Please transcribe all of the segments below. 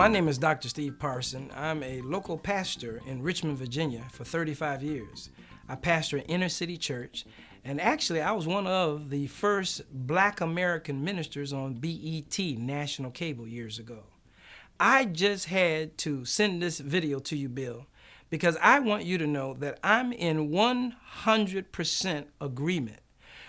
My name is Dr. Steve Parson. I'm a local pastor in Richmond, Virginia for 35 years. I pastor an inner city church, and actually I was one of the first Black American ministers on BET national cable years ago. I just had to send this video to you, Bill, because I want you to know that I'm in 100% agreement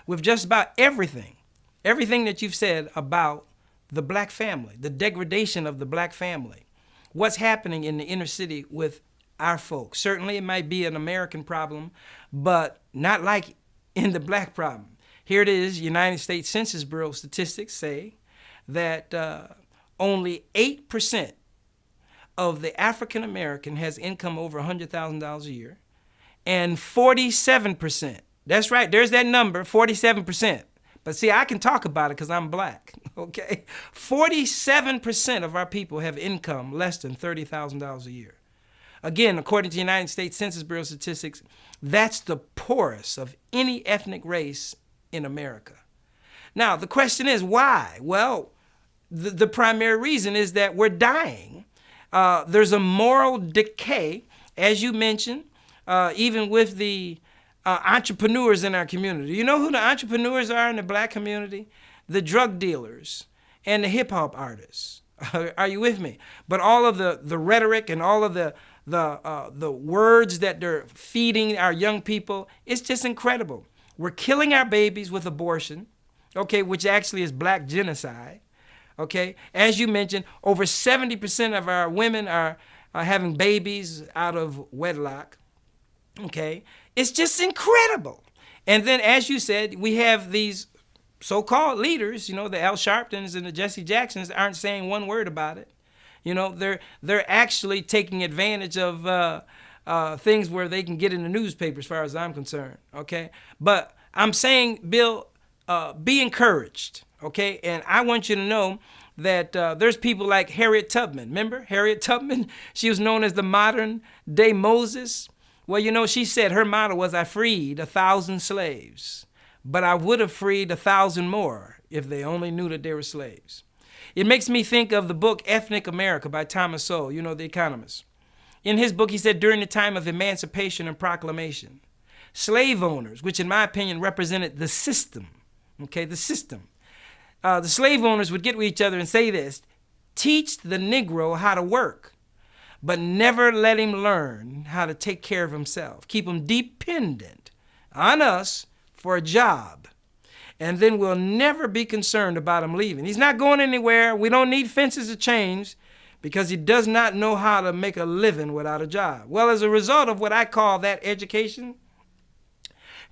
with just about everything that you've said about the black family, the degradation of the black family, what's happening in the inner city with our folks. Certainly it might be an American problem, but not like in the black problem. Here it is, United States Census Bureau statistics say that only 8% of the African American has income over $100,000 a year, and 47%, that's right, there's that number, 47%. But see, I can talk about it because I'm black, okay? 47% of our people have income less than $30,000 a year. Again, according to the United States Census Bureau statistics, that's the poorest of any ethnic race in America. Now, the question is why? Well, the primary reason is that we're dying. There's a moral decay, as you mentioned, even with the entrepreneurs in our community. You know who the entrepreneurs are in the black community? The drug dealers and the hip hop artists. Are you with me? But all of the rhetoric and all of the words that they're feeding our young people, it's just incredible. We're killing our babies with abortion, okay, which actually is black genocide. Okay, as you mentioned, over 70% of our women are having babies out of wedlock. Okay, it's just incredible. And then, as you said, we have these so-called leaders, you know, the Al Sharptons and the Jesse Jacksons aren't saying one word about it. You know, they're actually taking advantage of things where they can get in the newspaper, as far as I'm concerned. Okay, but I'm saying, Bill, be encouraged. Okay, and I want you to know that there's people like Harriet Tubman. Remember Harriet Tubman? She was known as the modern day Moses. Well, you know, she said her motto was, I freed 1,000 slaves, but I would have freed 1,000 more if they only knew that they were slaves. It makes me think of the book Ethnic America by Thomas Sowell, you know, the economist. In his book, he said, during the time of emancipation and proclamation, slave owners, which in my opinion represented the system, okay, the system, the slave owners would get with each other and say this: teach the Negro how to work, but never let him learn how to take care of himself. Keep him dependent on us for a job, and then we'll never be concerned about him leaving. He's not going anywhere. We don't need fences to change because he does not know how to make a living without a job. Well, as a result of what I call that education,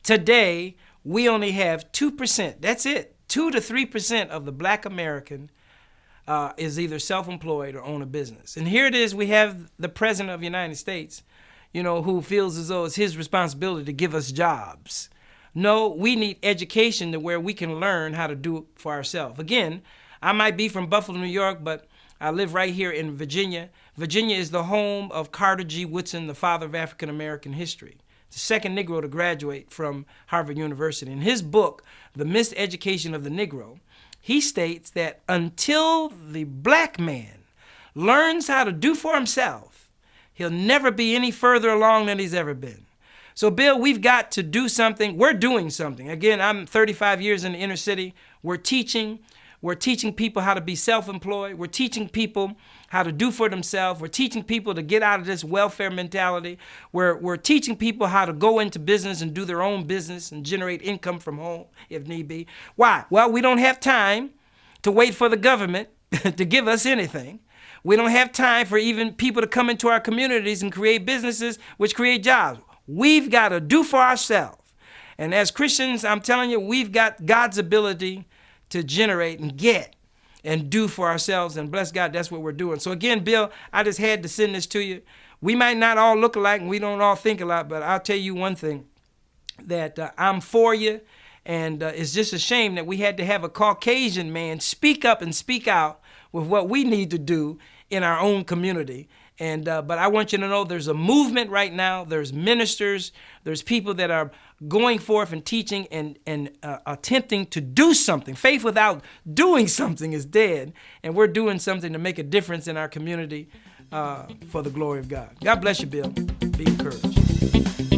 today we only have 2%. That's it. 2 to 3% of the black American is either self-employed or own a business. And here it is, we have the President of the United States, you know, who feels as though it's his responsibility to give us jobs. No, we need education to where we can learn how to do it for ourselves. Again, I might be from Buffalo, New York, but I live right here in Virginia. Virginia is the home of Carter G. Woodson, the father of African American history, the second Negro to graduate from Harvard University. In his book, The Miseducation of the Negro, he states that until the black man learns how to do for himself, he'll never be any further along than he's ever been. So, Bill, we've got to do something. We're doing something. Again, I'm 35 years in the inner city. We're teaching people how to be self-employed. We're teaching people how to do for themselves. We're teaching people to get out of this welfare mentality. We're teaching people how to go into business and do their own business and generate income from home if need be. Why? Well, we don't have time to wait for the government to give us anything. We don't have time for even people to come into our communities and create businesses which create jobs. We've got to do for ourselves. And as Christians, I'm telling you, we've got God's ability to generate and get and do for ourselves. And bless God, that's what we're doing. So again, Bill, I just had to send this to you. We might not all look alike and we don't all think alike, but I'll tell you one thing, that I'm for you. And it's just a shame that we had to have a Caucasian man speak up and speak out with what we need to do in our own community. And but I want you to know there's a movement right now. There's ministers, there's people that are going forth and teaching and attempting to do something. Faith without doing something is dead, and we're doing something to make a difference in our community for the glory of God. God bless you, Bill. Be encouraged.